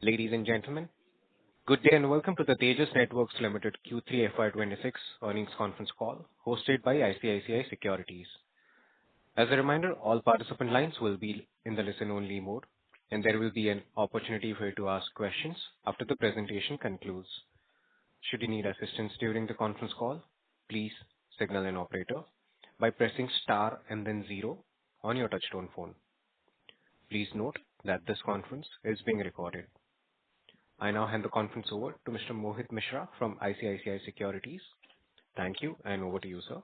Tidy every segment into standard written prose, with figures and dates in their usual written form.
Ladies and gentlemen, good day and welcome to the Tejas Networks Limited Q3 FY'26 earnings conference call hosted by ICICI Securities. As a reminder, all participant lines will be in the listen-only mode, and there will be an opportunity for you to ask questions after the presentation concludes. Should you need assistance during the conference call, please signal an operator by pressing star and then zero on your touchtone phone. Please note that this conference is being recorded. I now hand the conference over to Mr. Mohit Mishra from ICICI Securities. Thank you, and over to you, sir.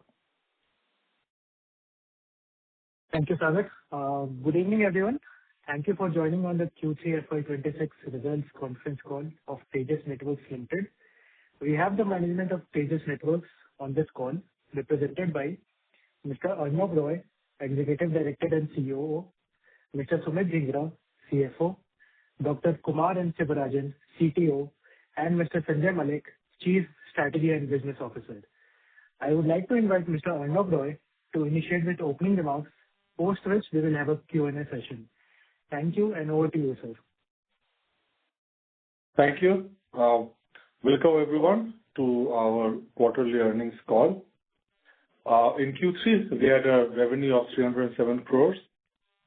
Thank you, Sagar. Good evening, everyone. Thank you for joining on the Q3 FY'26 results conference call of Tejas Networks Limited. We have the management of Tejas Networks on this call, represented by Mr. Arnob Roy, Executive Director and COO, Mr. Sumit Dhingra, CFO, Dr. Kumar N. Sivarajan, CTO, and Mr. Sanjay Malik, Chief Strategy and Business Officer. I would like to invite Mr. Arnob Roy to initiate with opening remarks, post which we will have a Q&A session. Thank you, and over to you, sir. Thank you. Welcome everyone to our quarterly earnings call. In Q3, we had a revenue of 307 crores,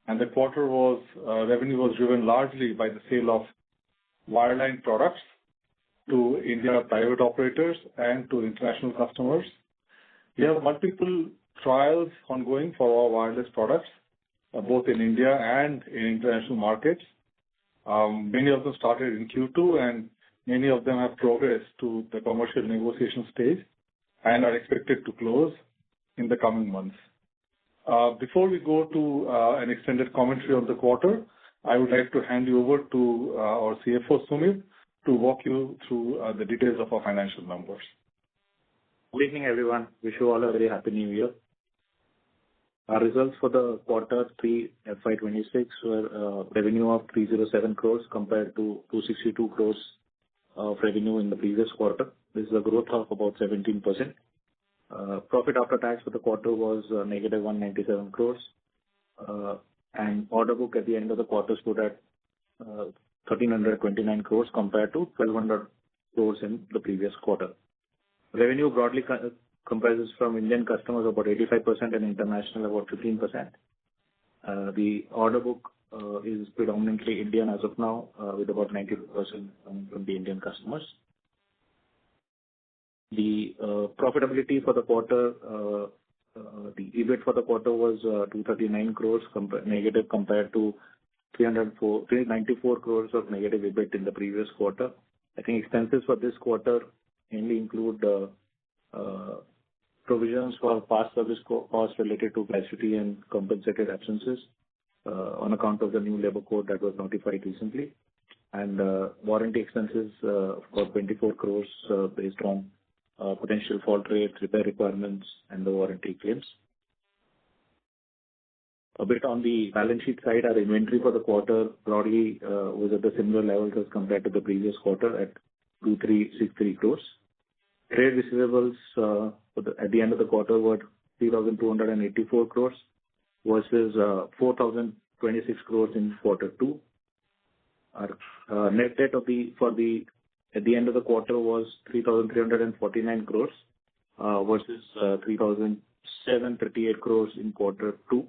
and the quarter revenue was driven largely by the sale of wireline products to India private operators and to international customers. We have multiple trials ongoing for our wireless products, both in India and in international markets. Many of them started in Q2, and many of them have progressed to the commercial negotiation stage and are expected to close in the coming months. Before we go to an extended commentary on the quarter, I would like to hand you over to our CFO, Sumit, to walk you through the details of our financial numbers. Good evening, everyone. Wish you all a very happy new year. Our results for the quarter 3 FY'26 were revenue of 307 crores compared to 262 crores of revenue in the previous quarter. This is a growth of about 17%. Profit after tax for the quarter was negative 197 crores. And order book at the end of the quarter stood at 1,329 crores compared to 1,200 crores in the previous quarter. Revenue broadly comprises from Indian customers about 85% and international about 15%. The order book is predominantly Indian as of now, with about 90% from the Indian customers. The profitability for the quarter, the EBIT for the quarter was 239 crores negative compared to 394 crores of negative EBIT in the previous quarter. I think expenses for this quarter mainly include provisions for past service costs related to gratuity and compensated absences on account of the new labor code that was notified recently, and warranty expenses for 24 crores based on potential fault rates, repair requirements, and the warranty claims. A bit on the balance sheet side, our inventory for the quarter broadly was at the similar levels as compared to the previous quarter at 2,363 crores. Trade receivables at the end of the quarter were 3,284 crores versus 4,026 crores in quarter 2. Our net debt at the end of the quarter was 3,349 crores versus 3,738 crores in quarter 2.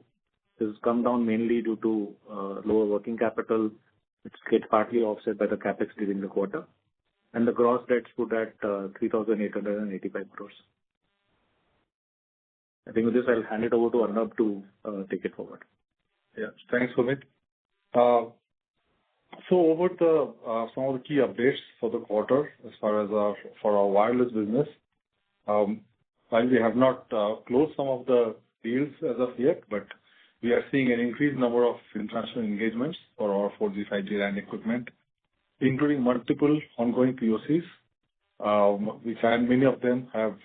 This has come down mainly due to lower working capital, which gets partly offset by the capex during the quarter. And the gross debt stood at 3,885 crores. I think with this, I'll hand it over to Arnab to take it forward. Yeah, thanks, Sumit. So over some of the key updates for the quarter as far as for our wireless business. While we have not closed some of the deals as of yet, but we are seeing an increased number of international engagements for our 4G, 5G RAN equipment, including multiple ongoing POCs, and many of them have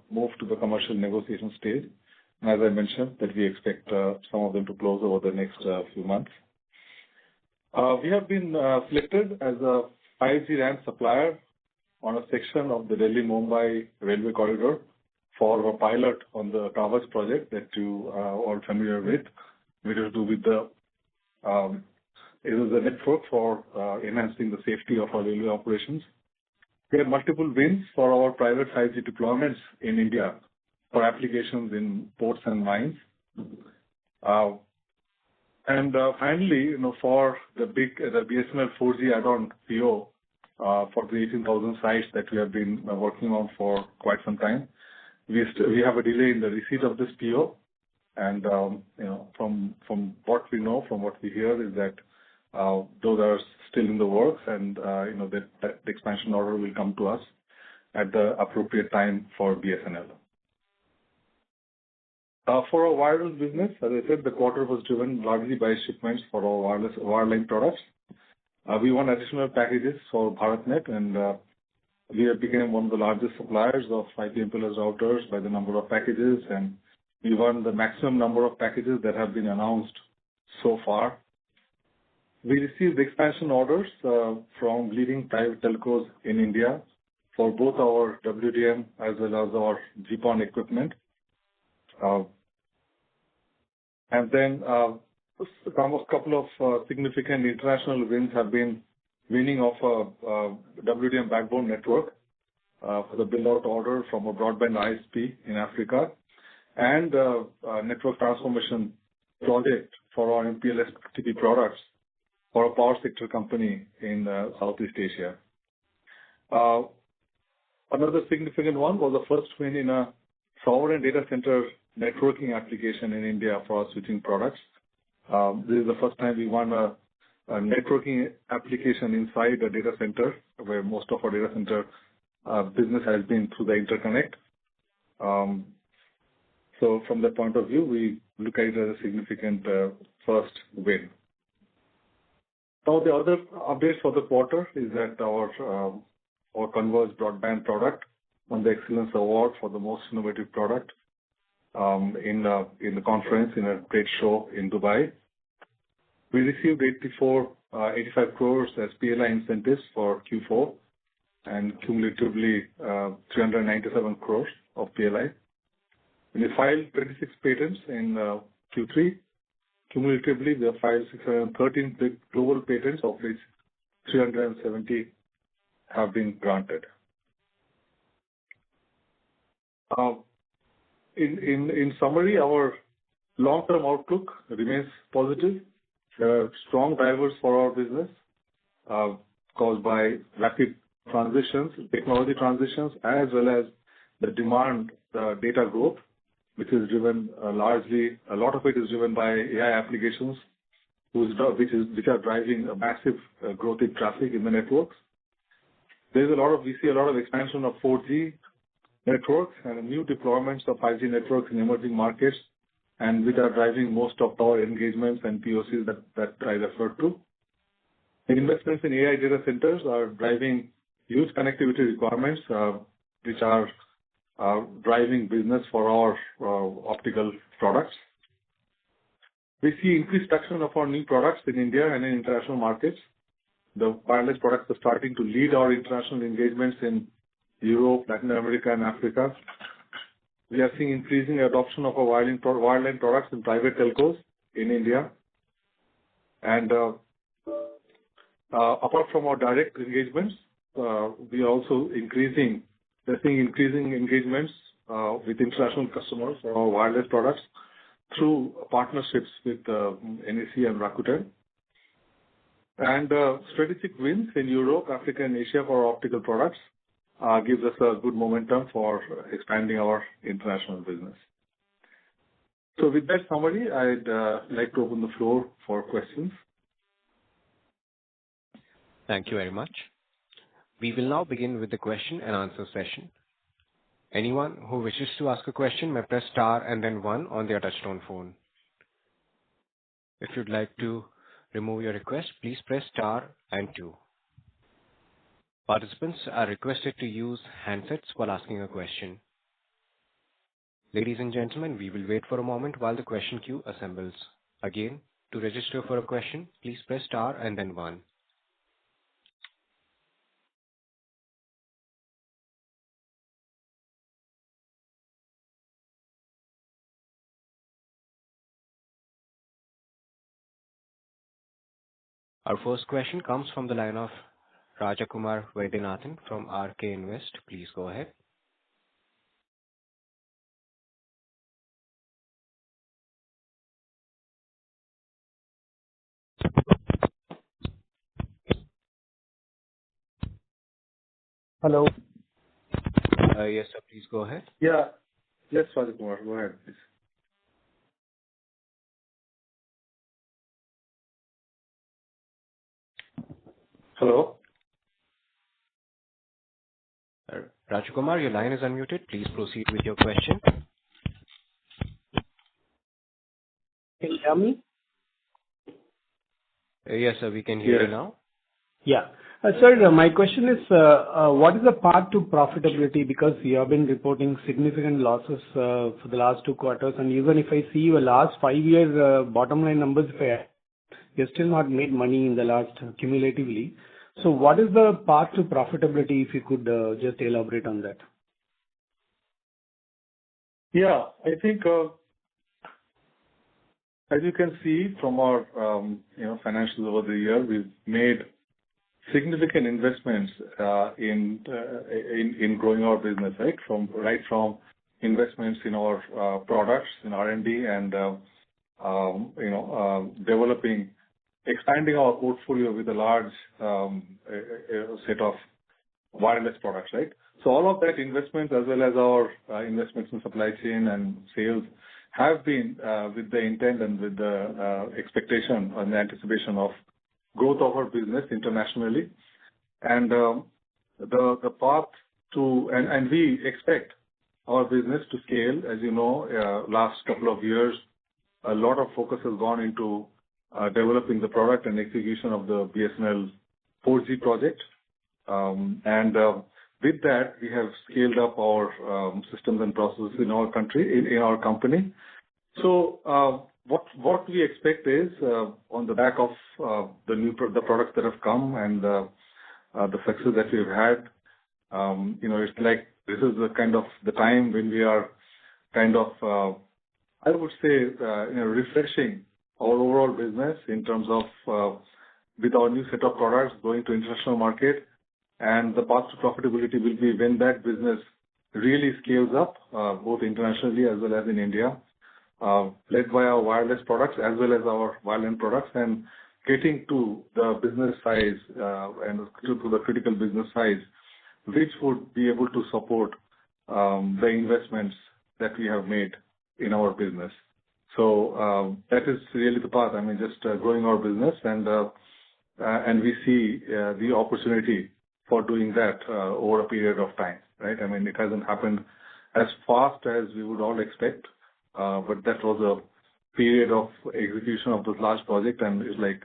moved to the commercial negotiation stage. And as I mentioned, that we expect some of them to close over the next few months. We have been selected as a 5G RAN supplier on a section of the Delhi-Mumbai railway corridor for a pilot on the Kavach project that you are all familiar with, which is to do with the It is a network for enhancing the safety of our railway operations. We have multiple wins for our private 5G deployments in India for applications in ports and mines. Finally, for the BSNL 4G add-on PO for the 18,000 sites that we have been working on for quite some time, we have a delay in the receipt of this PO. And from what we know, from what we hear, is that those are still in the works, and the expansion order will come to us at the appropriate time for BSNL. For our wireless business, as I said, the quarter was driven largely by shipments for our wireline products. We won additional packages for BharatNet, and we have become one of the largest suppliers of IP/MPLS routers by the number of packages, and we won the maximum number of packages that have been announced so far. We received expansion orders from leading private telcos in India for both our WDM as well as our GPON equipment. And then a couple of significant international wins have been winning of a WDM backbone network for the build-out order from a broadband ISP in Africa, and a network transformation project for our MPLS TP products for a power sector company in Southeast Asia. Another significant one was the first win in a sovereign data center networking application in India for our switching products. This is the first time we won a networking application inside a data center, where most of our data center business has been through the interconnect. So from that point of view, we look at it as a significant first win. Now, the other updates for the quarter is that our converged broadband product won the Excellence Award for the most innovative product in the conference, in a trade show in Dubai. We received 85 crores as PLI incentives for Q4, and cumulatively 397 crores of PLI. We filed 26 patents in Q3. Cumulatively, we have filed 613 global patents, of which 370 have been granted. In summary, our long-term outlook remains positive. There are strong drivers for our business caused by rapid transitions, technology transitions, as well as the demand, the data growth, which is driven largely, a lot of it is driven by AI applications, which are driving a massive growth in traffic in the networks. We see a lot of expansion of 4G networks and new deployments of 5G networks in emerging markets, and which are driving most of our engagements and POCs that I referred to. The investments in AI data centers are driving huge connectivity requirements, which are driving business for our optical products. We see increased traction of our new products in India and in international markets. The wireless products are starting to lead our international engagements in Europe, Latin America, and Africa. We are seeing increasing adoption of our wireline products in private telcos in India. And apart from our direct engagements, we are also seeing increasing engagements with international customers for our wireless products through partnerships with NEC and Rakuten. And strategic wins in Europe, Africa, and Asia for our optical products gives us a good momentum for expanding our international business. So with that summary, I'd like to open the floor for questions. Thank you very much. We will now begin with the question and answer session. Anyone who wishes to ask a question may press star and then one on their touchtone phone. If you'd like to remove your request, please press star and two. Participants are requested to use handsets while asking a question. Ladies and gentlemen, we will wait for a moment while the question queue assembles. Again, to register for a question, please press star and then one. Our first question comes from the line of Rajakumar Vaidyanathan from RK Invest. Please go ahead. Hello. Yes, sir. Please go ahead. Yeah. Yes, Rajakumar, go ahead, please. Hello? Rajakumar, your line is unmuted. Please proceed with your question. Can you hear me? Yes, sir. We can hear Yes. you now. Yeah. Sir, my question is, what is the path to profitability? Because you have been reporting significant losses for the last 2 quarters, and even if I see your last 5 years bottom line numbers, you've still not made money in the last cumulatively. So what is the path to profitability, if you could just elaborate on that? Yeah, I think, as you can see from our, financials over the year, we've made significant investments in growing our business, right? From investments in our products, in R&D and, expanding our portfolio with a large set of wireless products, right? So all of that investment, as well as our investments in supply chain and sales, have been with the intent and with the expectation and the anticipation of growth of our business internationally. And the path to... And we expect our business to scale. As you know, last couple of years, a lot of focus has gone into developing the product and execution of the BSNL 4G project. With that, we have scaled up our systems and processes in our country, in our company. So, what we expect is, on the back of the products that have come and the success that we've had, it's like this is the kind of the time when we are kind of, I would say, refreshing our overall business in terms of with our new set of products going to international market. And the path to profitability will be when that business really scales up, both internationally as well as in India, led by our wireless products as well as our wireline products, and getting to the business size and to the critical business size, which would be able to support the investments that we have made in our business. So that is really the path. I mean, just growing our business, and we see the opportunity for doing that over a period of time, right? I mean, it hasn't happened as fast as we would all expect, but that was a period of execution of this large project, and it's like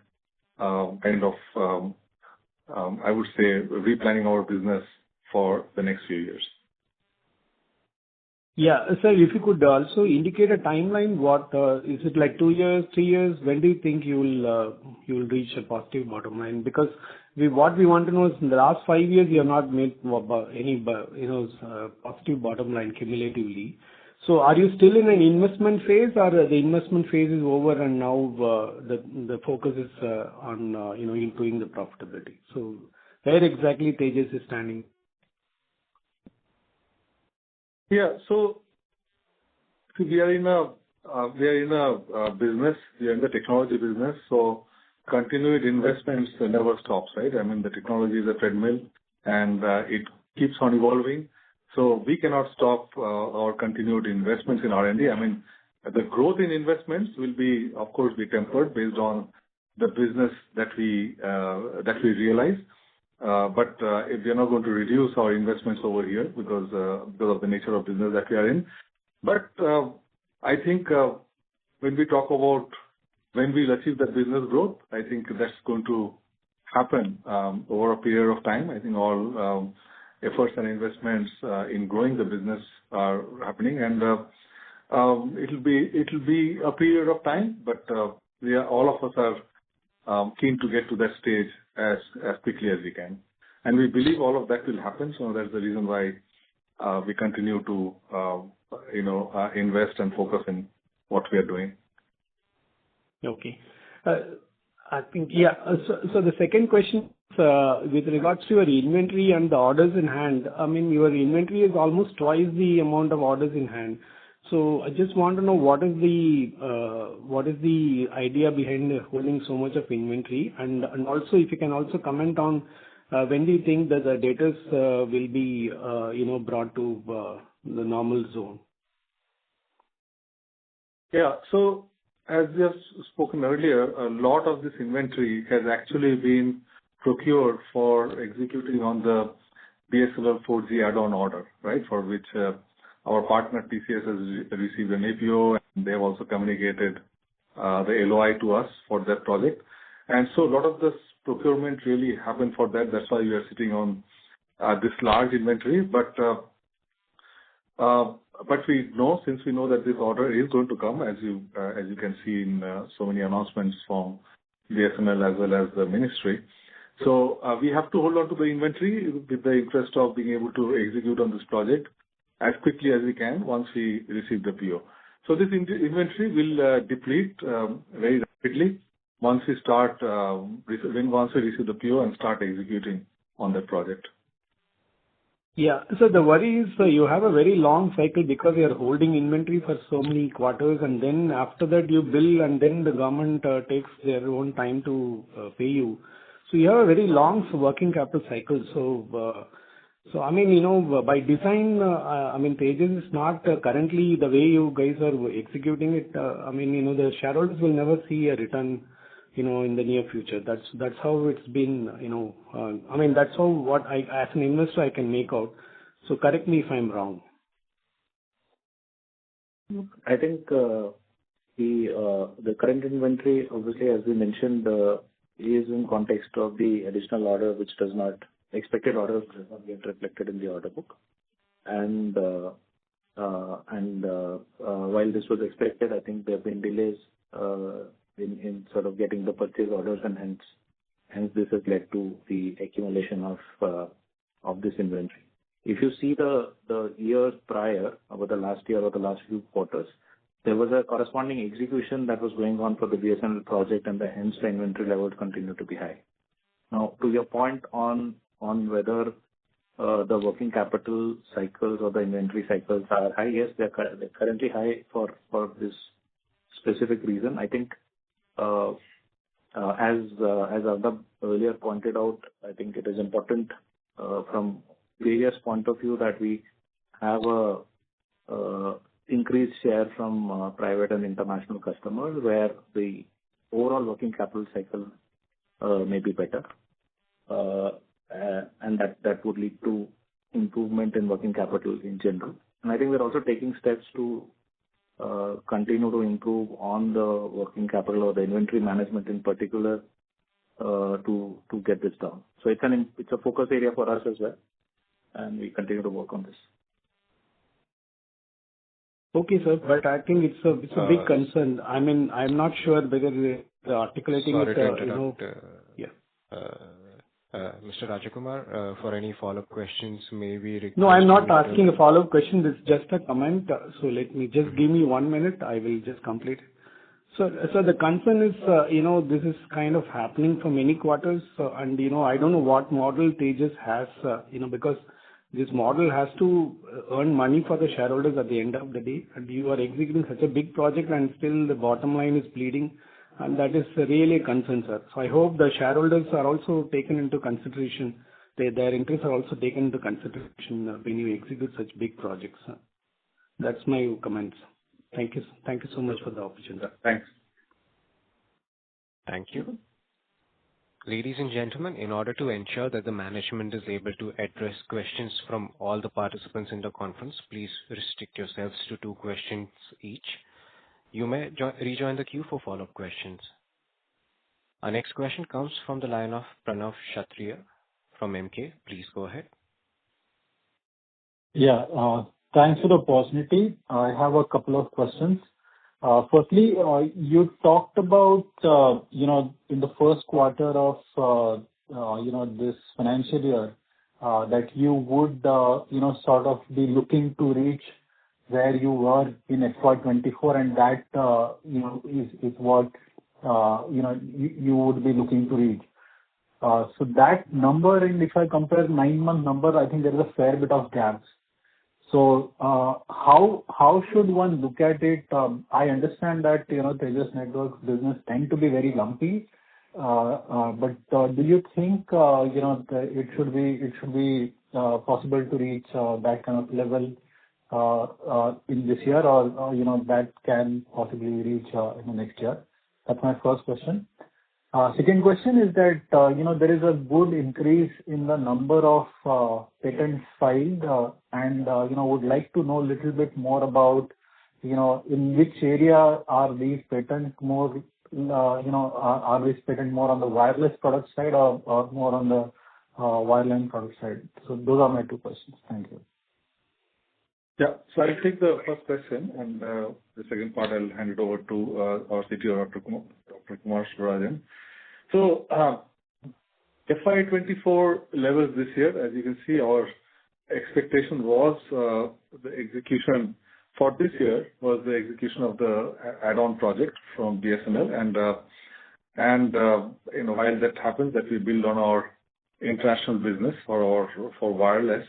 kind of I would say replanning our business for the next few years. Yeah. Sir, if you could also indicate a timeline, what is it like 2 years, 3 years? When do you think you'll reach a positive bottom line? Because what we want to know is, in the last 5 years, you have not made any positive bottom line cumulatively. So are you still in an investment phase, or the investment phase is over and now the focus is on improving the profitability? So where exactly Tejas is standing? Yeah. So we are in a business. We are in the technology business. So continued investments never stops, right? I mean, the technology is a treadmill, and it keeps on evolving. So we cannot stop our continued investments in R&D. I mean, the growth in investments will be, of course, be tempered based on the business that we realize. But we are not going to reduce our investments over here because of the nature of business that we are in. But I think when we talk about when we'll achieve that business growth, I think that's going to happen over a period of time. I think all efforts and investments in growing the business are happening, and it'll be a period of time, but all of us are keen to get to that stage as quickly as we can. And we believe all of that will happen, so that's the reason why we continue to invest and focus in what we are doing. Okay. I think, yeah. So the second question, with regards to your inventory and the orders in hand, I mean, your inventory is almost twice the amount of orders in hand. So I just want to know what is the idea behind holding so much of inventory? And also, if you can also comment on when do you think that the debtors will be, brought to the normal zone? Yeah. So as we have spoken earlier, a lot of this inventory has actually been procured for executing on the BSNL 4G add-on order, right? For which our partner TCS has received an APO, and they have also communicated the LOI to us for that project. And so a lot of this procurement really happened for that. That's why we are sitting on this large inventory. But we know, since we know that this order is going to come, as you can see in so many announcements from BSNL as well as the ministry. So we have to hold on to the inventory with the interest of being able to execute on this project as quickly as we can once we receive the PO. So this inventory will deplete very rapidly once we receive the PO and start executing on that project. Yeah. So the worry is you have a very long cycle because you are holding inventory for so many quarters, and then after that you bill, and then the government takes their own time to pay you. So you have a very long working capital cycle. So I mean, by design, I mean, Tejas is not currently the way you guys are executing it. I mean, the shareholders will never see a return, in the near future. That's how it's been, I mean, that's how what I, as an investor, I can make out. So correct me if I'm wrong. I think the current inventory, obviously, as we mentioned, is in context of the additional order, which expected orders does not get reflected in the order book. And while this was expected, I think there have been delays in sort of getting the purchase orders, and hence this has led to the accumulation of this inventory. If you see the years prior, over the last year or the last few quarters, there was a corresponding execution that was going on for the BSNL project, and hence the inventory levels continue to be high. Now, to your point on whether the working capital cycles or the inventory cycles are high, yes, they're currently high for this specific reason. I think, as Arnab earlier pointed out, I think it is important from various point of view that we have a increased share from private and international customers, where the overall working capital cycle may be better, and that would lead to improvement in working capital in general. And I think we're also taking steps to continue to improve on the working capital or the inventory management in particular, to get this done. So it's a focus area for us as well, and we continue to work on this. Okay, sir, but I think it's a big concern. I mean, I'm not sure whether they're articulating Sorry it, to interrupt. Yeah. Mr. Rajakumar, for any follow-up questions, maybe... No, I'm not asking a follow-up question. This is just a comment. So let me just give me 1 minute. I will just complete. So the concern is, this is kind of happening for many quarters. And, I don't know what model Tejas has, because this model has to earn money for the shareholders at the end of the day. And you are executing such a big project, and still the bottom line is bleeding. And that is really a concern, sir. So I hope the shareholders are also taken into consideration. Their interests are also taken into consideration when you execute such big projects. That's my comments. Thank you. Thank you so much for the opportunity. Thanks. Thank you. Ladies and gentlemen, in order to ensure that the management is able to address questions from all the participants in the conference, please restrict yourselves to 2 questions each. You may rejoin the queue for follow-up questions. Our next question comes from the line of Pranav Kshatriya from MK. Please go ahead. Yeah, thanks for the opportunity. I have a couple of questions. Firstly, you talked about, in the first quarter of, this financial year, that you would, sort of be looking to reach where you were in FY'24, and that, is what you would be looking to reach. So that number, and if I compare 9-month number, I think there is a fair bit of gaps. So, how should one look at it? I understand that, Tejas Networks business tend to be very lumpy. But do you think, it should be possible to reach that kind of level in this year, or that can possibly reach in the next year? That's my first question. Second question is that, there is a good increase in the number of patents filed, and would like to know a little bit more about, in which area are these patents more, are these patents more on the wireless product side or more on the wireline product side? So those are my two questions. Thank you. Yeah. So I'll take the first question, and the second part I'll hand it over to our CTO, Dr. Kumar Surajan. So FY'24 levels this year, as you can see, our expectation was the execution for this year was the execution of the add-on project from BSNL, and while that happens, that we build on our international business for wireless.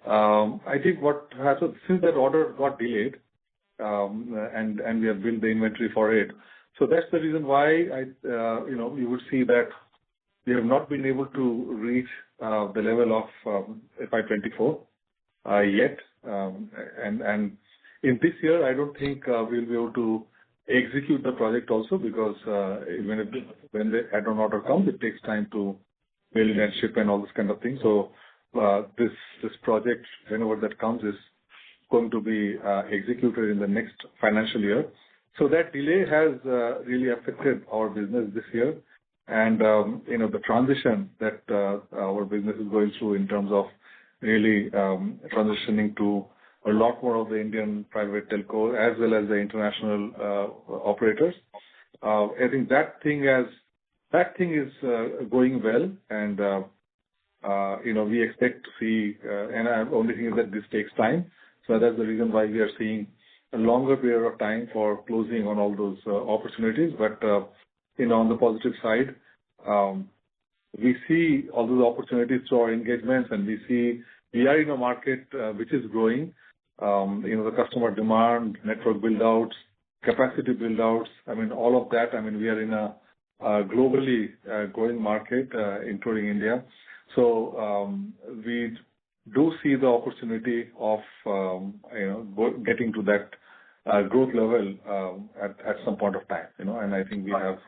I think what happened since that order got delayed, and we have built the inventory for it. So that's the reason why you would see that we have not been able to reach the level of FY'24 yet. And in this year, I don't think we'll be able to execute the project also, because when the add-on order comes, it takes time to build and ship and all this kind of thing. So this project, whenever that comes, is going to be executed in the next financial year. So that delay has really affected our business this year, and the transition that our business is going through in terms of really transitioning to a lot more of the Indian private telco as well as the international operators. I think that thing is going well, and we expect to see. And the only thing is that this takes time, so that's the reason why we are seeing a longer period of time for closing on all those opportunities. But on the positive side, we see all those opportunities through our engagements, and we are in a market which is growing. The customer demand, network build-outs, capacity build-outs, all of that. We are in a globally growing market, including India. So we do see the opportunity of getting to that growth level at some point of time. And I think we have,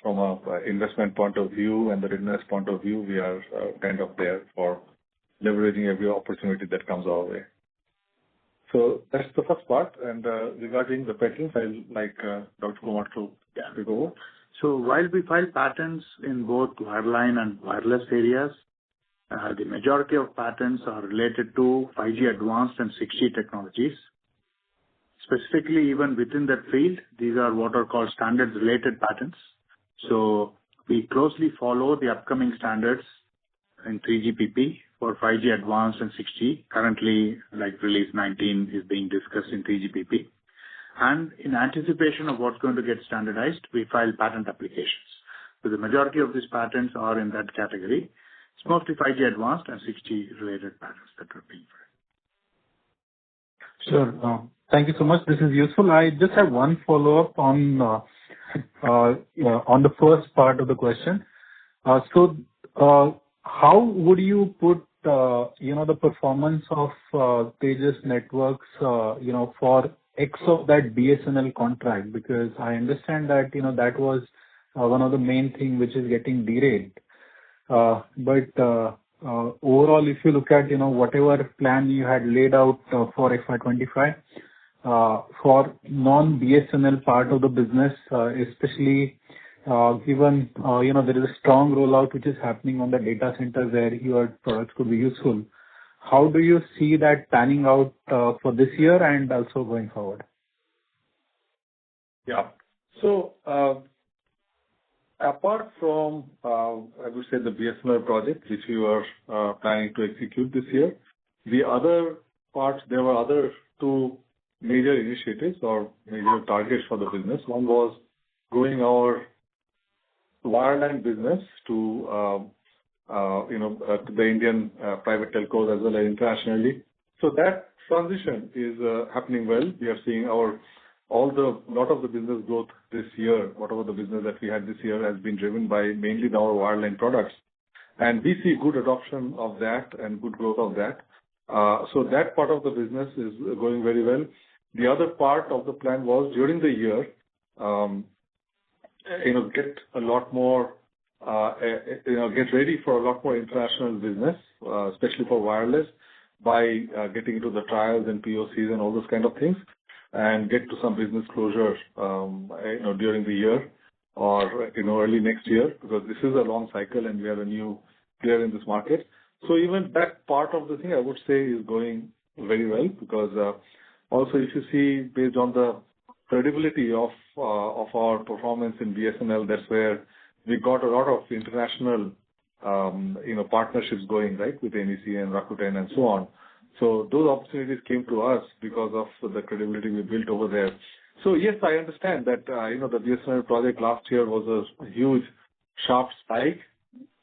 from a investment point of view and the readiness point of view, we are kind of there for leveraging every opportunity that comes our way. So that's the first part. And regarding the patents, I'd like Dr. Kumar to take over. So while we file patents in both wireline and wireless areas, the majority of patents are related to 5G advanced and 6G technologies. Specifically, even within that field, these are what are called standards-related patents. So we closely follow the upcoming standards in 3GPP for 5G advanced and 6G. Currently, like release 19 is being discussed in 3GPP. And in anticipation of what's going to get standardized, we file patent applications. So the majority of these patents are in that category. It's mostly 5G advanced and 6G related patents that are being filed. Sure. Thank you so much. This is useful. I just have one follow-up on the first part of the question. So how would you put the performance of Tejas Networks for X of that BSNL contract? Because I understand that that was one of the main thing which is getting derailed. But overall, if you look at whatever plan you had laid out for FY'25 for non-BSNL part of the business, especially given there is a strong rollout which is happening on the data center where your products could be useful. How do you see that panning out for this year and also going forward? Yeah. So apart from, I would say, the BSNL project, which we were planning to execute this year, the other parts, there were other two major initiatives or major targets for the business. One was growing our wireline business to to the Indian private telcos as well as internationally. So that transition is happening well. We are seeing lot of the business growth this year, whatever the business that we had this year has been driven by mainly our wireline products. And we see good adoption of that and good growth of that. So that part of the business is going very well. The other part of the plan was during the year, get a lot more, get ready for a lot more international business, especially for wireless, by getting into the trials and POCs and all those kind of things, and get to some business closure, during the year or early next year, because this is a long cycle and we are a new player in this market. So even that part of the thing, I would say, is going very well, because also if you see based on the credibility of our performance in BSNL, that's where we got a lot of international partnerships going, right, with NEC and Rakuten and so on. So those opportunities came to us because of the credibility we built over there. So yes, I understand that the BSNL project last year was a huge, sharp spike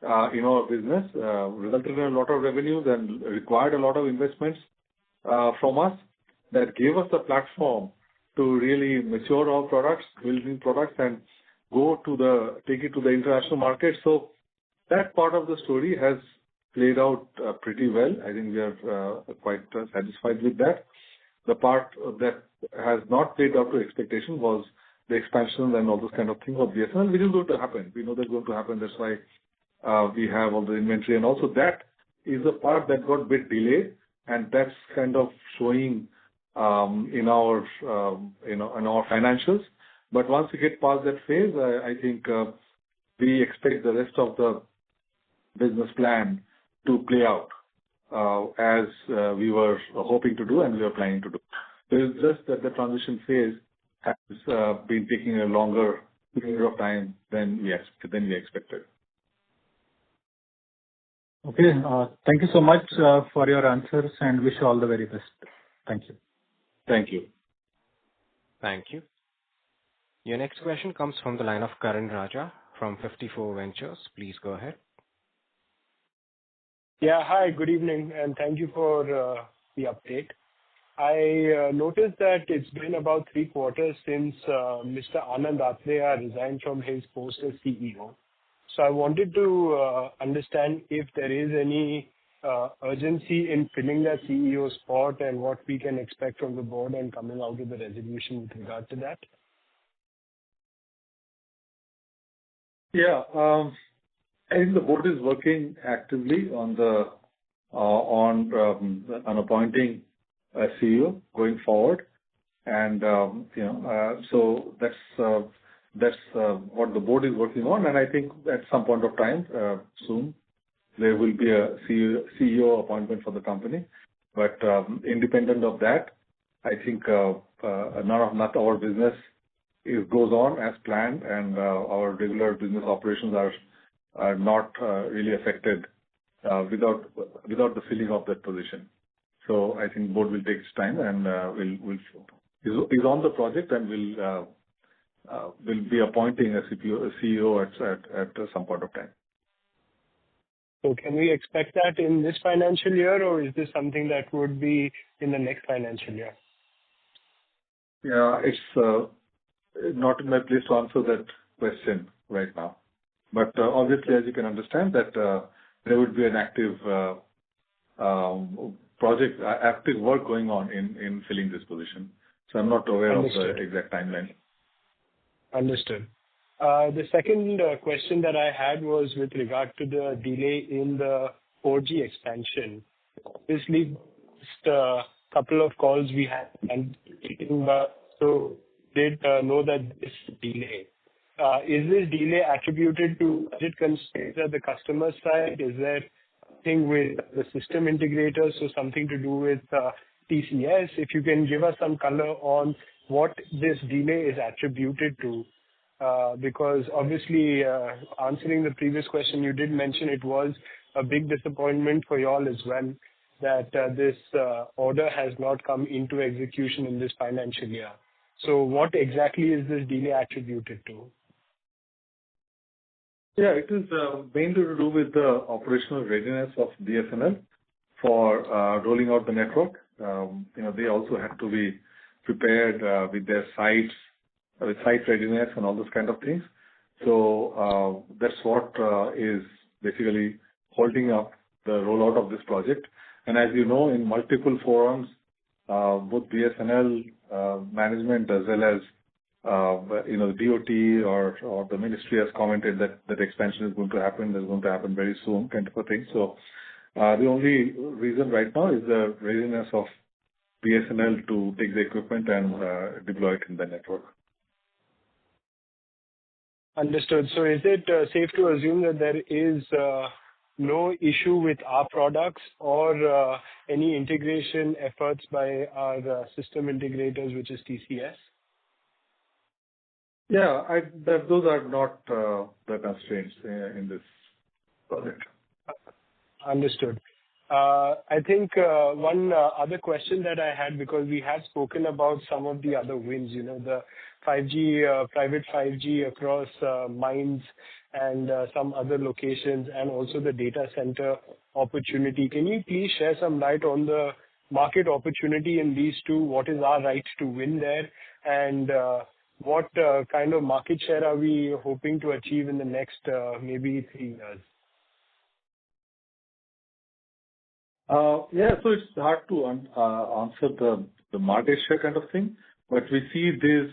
in our business, resulted in a lot of revenues and required a lot of investments from us, that gave us the platform to really mature our products, build new products, and take it to the international market. So that part of the story has played out pretty well. I think we are quite satisfied with that. The part that has not played out to expectation was the expansion and all those kind of things of BSNL, which is going to happen. We know that's going to happen. That's why we have all the inventory. And also that is the part that got a bit delayed, and that's kind of showing in our financials. But once we get past that phase, I think we expect the rest of the business plan to play out as we were hoping to do and we were planning to do. It's just that the transition phase has been taking a longer period of time than we expected. Okay. Thank you so much for your answers, and wish you all the very best. Thank you. Thank you. Thank you. Your next question comes from the line of Karan Raja from 54 Ventures. Please go ahead. Yeah, hi, good evening, and thank you for the update. I noticed that it's been about 3 quarters since Mr. Anand Atreya resigned from his post as CEO. So I wanted to understand if there is any urgency in filling that CEO spot and what we can expect from the board and coming out with a resolution with regard to that. Yeah, I think the board is working actively on appointing a CEO going forward, and so that's what the board is working on. And I think at some point of time soon there will be a CEO appointment for the company. But independent of that, I think not our business goes on as planned, and our regular business operations are not really affected without the filling of that position. So I think board will take its time and is on the project, and will be appointing a CEO at some point of time. So can we expect that in this financial year, or is this something that would be in the next financial year? Yeah, it's not in my place to answer that question right now. But obviously, as you can understand, that there would be an active active work going on in filling this position. So I'm not aware Understood. of the exact timeline. Understood. The second question that I had was with regard to the delay in the 4G expansion. Obviously, just a couple of calls we had, and so did know that this delay. Is this delay attributed to budget constraints at the customer side? Is there something with the system integrators, so something to do with TCS? If you can give us some color on what this delay is attributed to. Because obviously, answering the previous question, you did mention it was a big disappointment for you all as well, that this order has not come into execution in this financial year. So what exactly is this delay attributed to? Yeah, it is mainly to do with the operational readiness of BSNL for rolling out the network. They also had to be prepared with their sites, with site readiness and all those kind of things. So that's what is basically holding up the rollout of this project. And as you know, in multiple forums, both BSNL management as well as DOT or the ministry has commented that expansion is going to happen. That's going to happen very soon, kind of a thing. So the only reason right now is the readiness of BSNL to take the equipment and deploy it in the network. Understood. So is it safe to assume that there is no issue with our products or any integration efforts by our system integrators, which is TCS? Yeah, those are not the constraints in this project. Understood. I think one other question that I had, because we have spoken about some of the other wins, the 5G, private 5G across mines and some other locations, and also the data center opportunity. Can you please share some light on the market opportunity in these two? What is our right to win there? And what kind of market share are we hoping to achieve in the next maybe 3 years? Yeah, so it's hard to answer the market share kind of thing, but we see these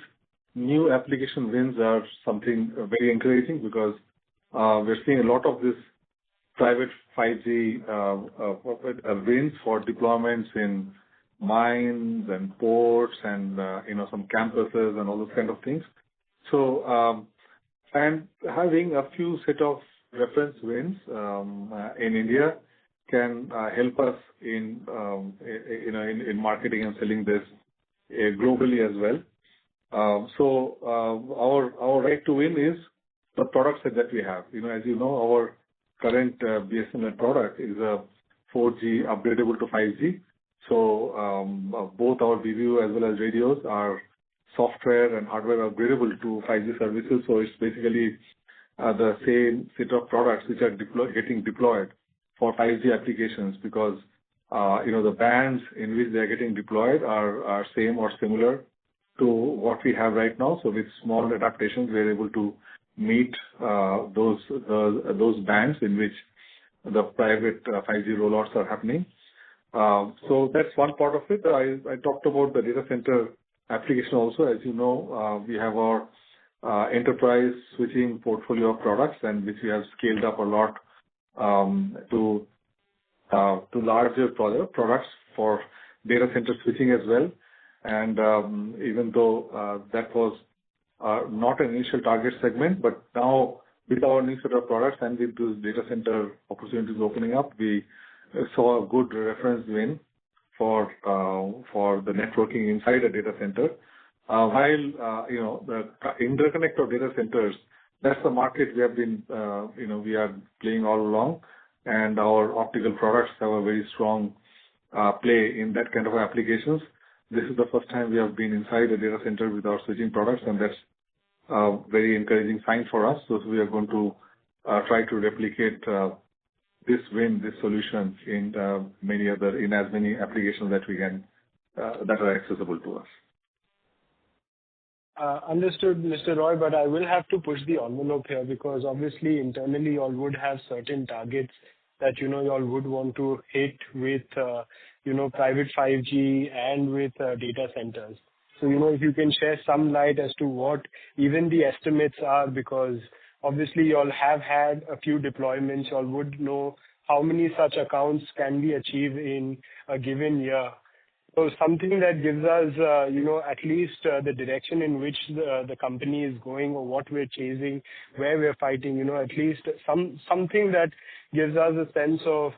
new application wins are something very encouraging because we're seeing a lot of this private 5G wins for deployments in mines and ports and some campuses and all those kind of things. So and having a few set of reference wins in India can help us in marketing and selling this globally as well. So our right to win is the products that we have. As you know, our current BSNL product is a 4G upgradable to 5G. So both our BBU as well as radios are software and hardware upgradable to 5G services. So it's basically the same set of products which are getting deployed for 5G applications because the bands in which they are getting deployed are same or similar to what we have right now. So with small adaptations, we are able to meet those bands in which the private 5G rollouts are happening. So that's one part of it. I talked about the data center application also. As you know, we have our enterprise switching portfolio of products and which we have scaled up a lot to larger products for data center switching as well. And even though that was not an initial target segment, but now with our new set of products and with those data center opportunities opening up, we saw a good reference win for the networking inside a data center. While the interconnect of data centers, that's the market we have been we are playing all along, and our optical products have a very strong play in that kind of applications. This is the first time we have been inside a data center with our switching products, and that's a very encouraging sign for us. So we are going to try to replicate this solution in as many applications that we can that are accessible to us. Understood, Mr. Roy, but I will have to push the envelope here because obviously internally you all would have certain targets that you all would want to hit with private 5G and with data centers. So if you can share some light as to what even the estimates are, because obviously you all have had a few deployments, you all would know how many such accounts can be achieved in a given year. So something that gives us, at least the direction in which the company is going or what we're chasing, where we're fighting, at least something that gives us a sense of,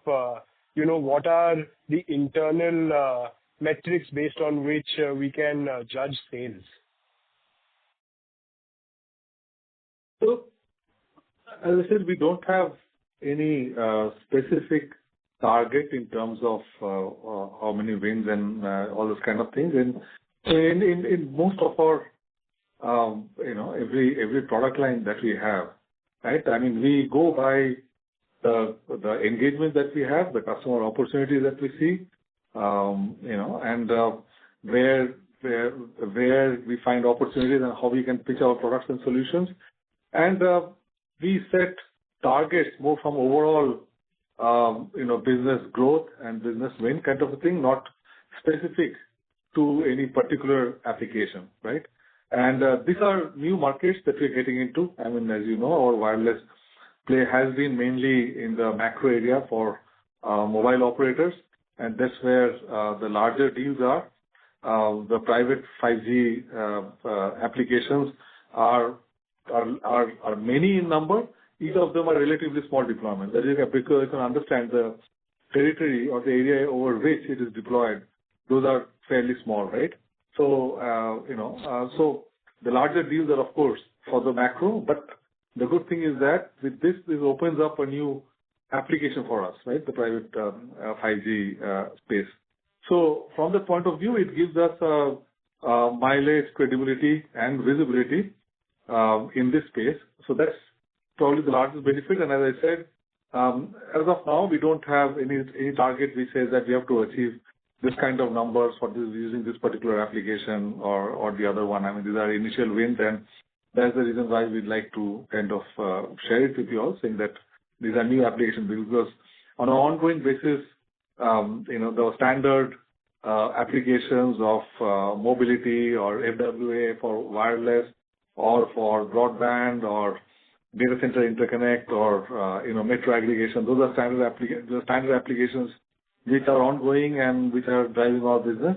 what are the internal metrics based on which we can judge sales. So, as I said, we don't have any specific target in terms of how many wins and all those kind of things. And in most of our, every product line that we have, right? I mean, we go by the engagement that we have, the customer opportunities that we see, and where we find opportunities and how we can pitch our products and solutions. And we set targets more from overall, business growth and business win kind of a thing, not specific to any particular application, right? And these are new markets that we're getting into. I mean, as you know, our wireless play has been mainly in the macro area for mobile operators, and that's where the larger deals are. The private 5G applications are many in number. Each of them are relatively small deployments. That is because you can understand the territory or the area over which it is deployed. Those are fairly small, right? So, so the larger deals are, of course, for the macro, but the good thing is that with this opens up a new application for us, right? The private 5G space. So from that point of view, it gives us mileage, credibility, and visibility in this space. So that's probably the largest benefit. And as I said, as of now, we don't have any target which says that we have to achieve this kind of numbers for this using this particular application or the other one. I mean, these are initial wins, and that's the reason why we'd like to kind of share it with you all, saying that these are new applications, because on an ongoing basis, the standard applications of mobility or FWA for wireless or for broadband or data center interconnect or metro aggregation, those are standard applications which are ongoing and which are driving our business.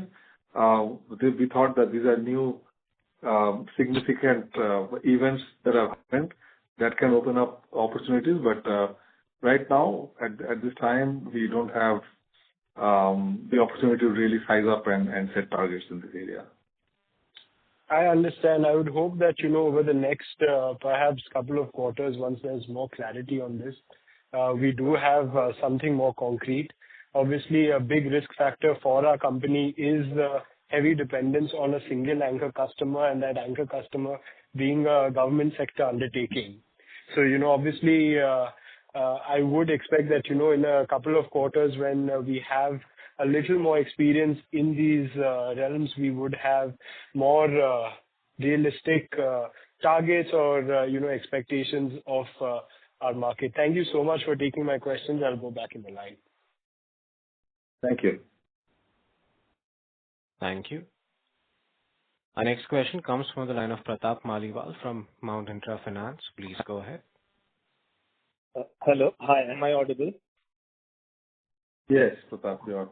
We thought that these are new significant events that have happened that can open up opportunities. But right now, at this time, we don't have the opportunity to really size up and set targets in this area. I understand. I would hope that, over the next perhaps couple of quarters, once there's more clarity on this, we do have something more concrete. Obviously, a big risk factor for our company is the heavy dependence on a single anchor customer, and that anchor customer being a government sector undertaking. So, obviously, I would expect that, in a couple of quarters when we have a little more experience in these realms, we would have more realistic targets or, expectations of our market. Thank you so much for taking my questions. I'll go back in the line. Thank you. Thank you. Our next question comes from the line of Pratap Maliwal from Mount Intra Finance. Please go ahead. Hello. Hi. Am I audible? Yes, Pratap, you are.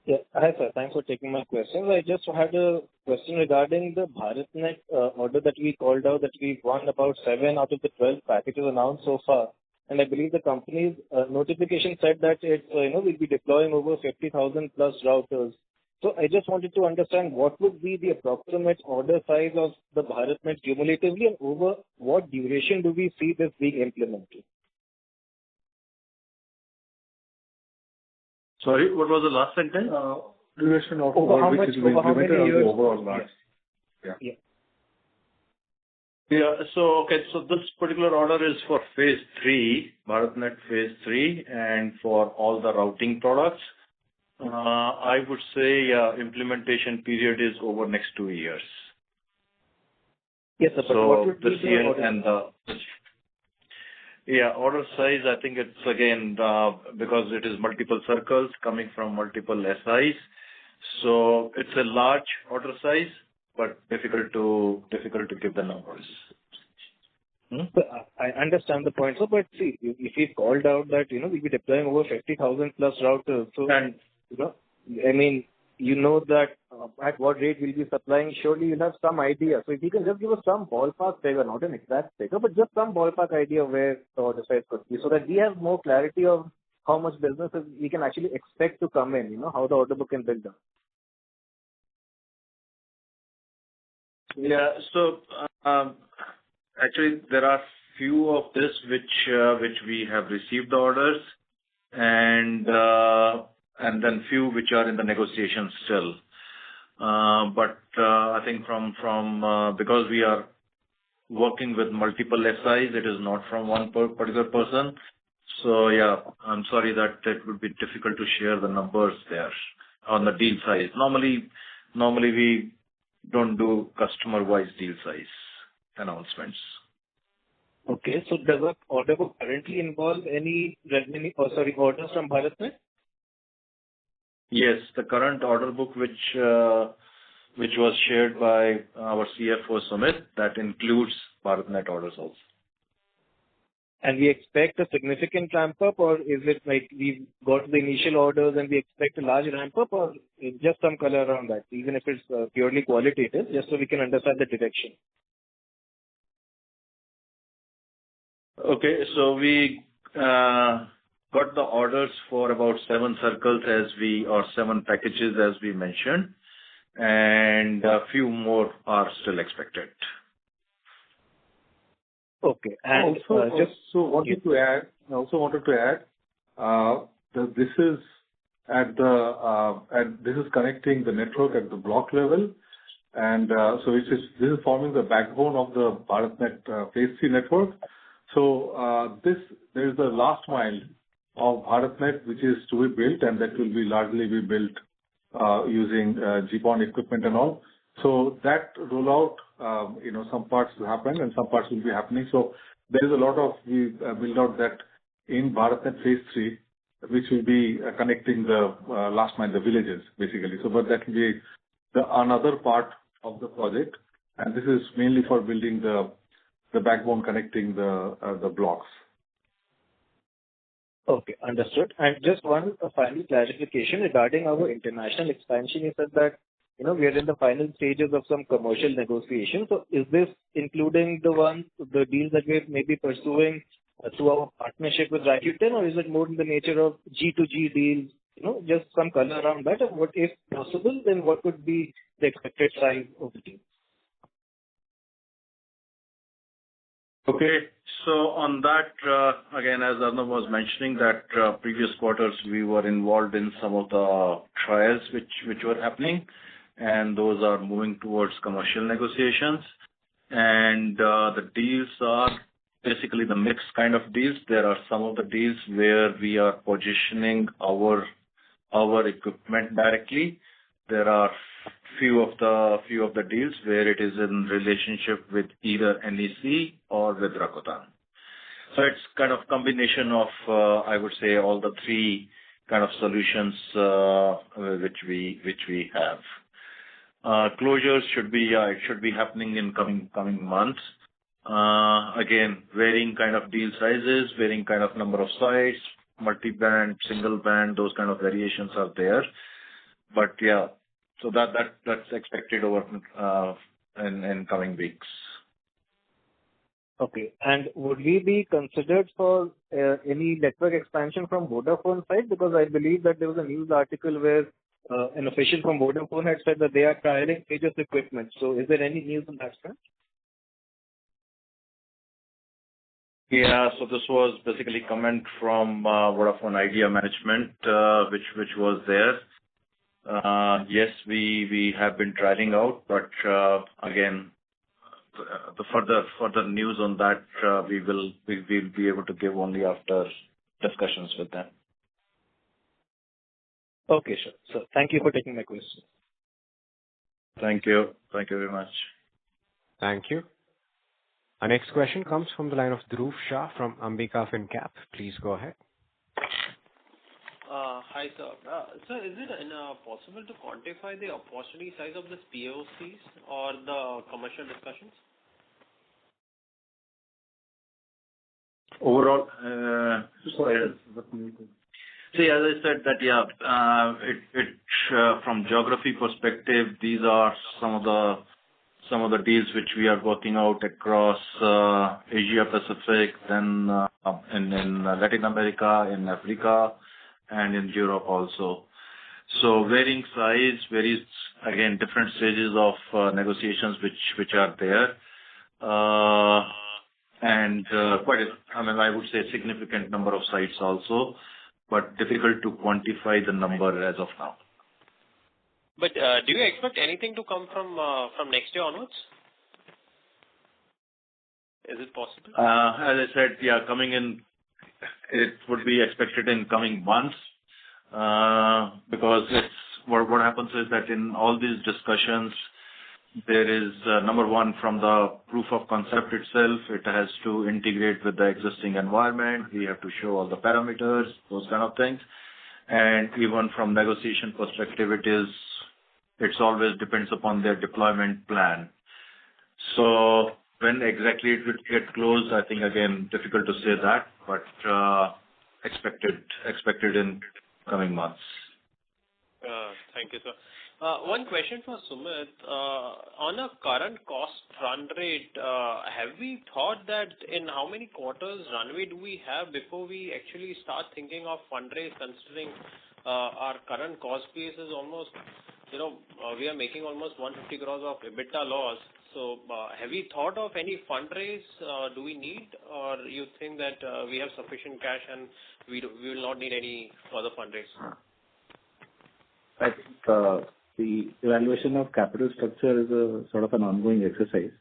Yeah. Hi, sir. Thanks for taking my questions. I just had a question regarding the BharatNet order that we called out, that we won about 7 out of the 12 packages announced so far. And I believe the company's notification said that it will be deploying over 50,000 plus routers. So I just wanted to understand what would be the approximate order size of the BharatNet cumulatively, and over what duration do we see this being implemented? Sorry, what was the last sentence? Duration of Over how much? which is implemented on the overall large. Yeah. Yeah. So this particular order is for phase 3, BharatNet phase 3, and for all the routing products. I would say implementation period is over next 2 years. Yes, sir. But So what would be this the year order? and order size, I think it's again because it is multiple circles coming from multiple SIs. So it's a large order size, but difficult to give the numbers. So I understand the point, sir, but see, if we called out that, we'll be deploying over 50,000 plus routers, so, And I mean, that at what rate we'll be supplying, surely you'll have some idea. So if you can just give us some ballpark figure, not an exact figure, but just some ballpark idea where the order size could be, so that we have more clarity of how much business we can actually expect to come in, how the order book can build up. yeah, so actually there are few of this which we have received the orders, and then few which are in the negotiations still. But I think from because we are working with multiple SIs. It is not from one particular person. So yeah, I'm sorry that it would be difficult to share the numbers there on the deal size. Normally we don't do customer-wise deal size announcements. Okay. So does the order book currently involve any revenue, orders from BharatNet? Yes, the current order book, which was shared by our CFO, Sumit, that includes BharatNet orders also. And we expect a significant ramp up, or is it like we've got the initial orders and we expect a large ramp up, or just some color around that, even if it's purely qualitative, just so we can understand the direction? Okay. So we got the orders for about 7 circles or 7 packages as we mentioned, and a few more are still expected. Okay. And I also wanted to add that this is this is connecting the network at the block level, and so this is forming the backbone of the BharatNet Phase 3 network. So there is the last mile of BharatNet which is to be built, and that will be largely built using GPON equipment and all. So that rollout, some parts will happen and some parts will be happening. So there is a lot of we build out that in BharatNet Phase 3, which will be connecting the last mile, the villages basically. So, but that will be another part of the project, and this is mainly for building the backbone connecting the blocks. Okay, understood. And just one final clarification regarding our international expansion. You said that, we are in the final stages of some commercial negotiations. So is this including the deals that we're maybe pursuing through our partnership with Rakuten, or is it more in the nature of G2G deals? Just some color around that. And what, if possible, then what would be the expected size of the deal? Okay. So on that, again, as Arnav was mentioning, that previous quarters we were involved in some of the trials which were happening, and those are moving towards commercial negotiations. And the deals are basically the mixed kind of deals. There are some of the deals where we are positioning our equipment directly. There are few of the deals where it is in relationship with either NEC or with Rakuten. So it's kind of combination of I would say all the 3 kind of solutions which we have. Closures should be happening in coming months. Again, varying kind of deal sizes, varying kind of number of sites, multi-band, single band, those kind of variations are there. But yeah, so that's expected over in coming weeks. Okay. And would we be considered for any network expansion from Vodafone side? Because I believe that there was a news article where an official from Vodafone had said that they are trialing Tejas equipment. So is there any news on that front? Yeah, so this was basically comment from Vodafone Idea management, which was there. Yes, we have been trialing out, but again, the further news on that we'll be able to give only after discussions with them. Okay, sure. So thank you for taking my question. Thank you. Thank you very much. Thank you. Our next question comes from the line of Dhruv Shah from Ambika FinCap. Please go ahead. Hi, sir. Sir, is it possible to quantify the opportunity size of this POCs or the commercial discussions? Overall, see, as I said that, yeah, from geography perspective, these are some of the deals which we are working out across Asia Pacific, then in Latin America, in Africa, and in Europe also. So varying size, varies, again, different stages of negotiations which are there. And I would say significant number of sites also, but difficult to quantify the number as of now. But do you expect anything to come from next year onwards? Is it possible? As I said, yeah, coming in, it would be expected in coming months, because what happens is that in all these discussions, there is, number one, from the proof of concept itself, it has to integrate with the existing environment. We have to show all the parameters, those kind of things. And even from negotiation perspective, it's always depends upon their deployment plan. So when exactly it will get closed, I think, again, difficult to say that, but expected in coming months. Thank you, sir. One question for Sumit. On a current cost run rate, have we thought that in how many quarters runway do we have before we actually start thinking of fundraise, considering our current cost base is almost, we are making almost 150 crores of EBITDA loss. So have we thought of any fundraise do we need, or you think that we have sufficient cash and we will not need any further fundraise? I think the evaluation of capital structure is a sort of an ongoing exercise.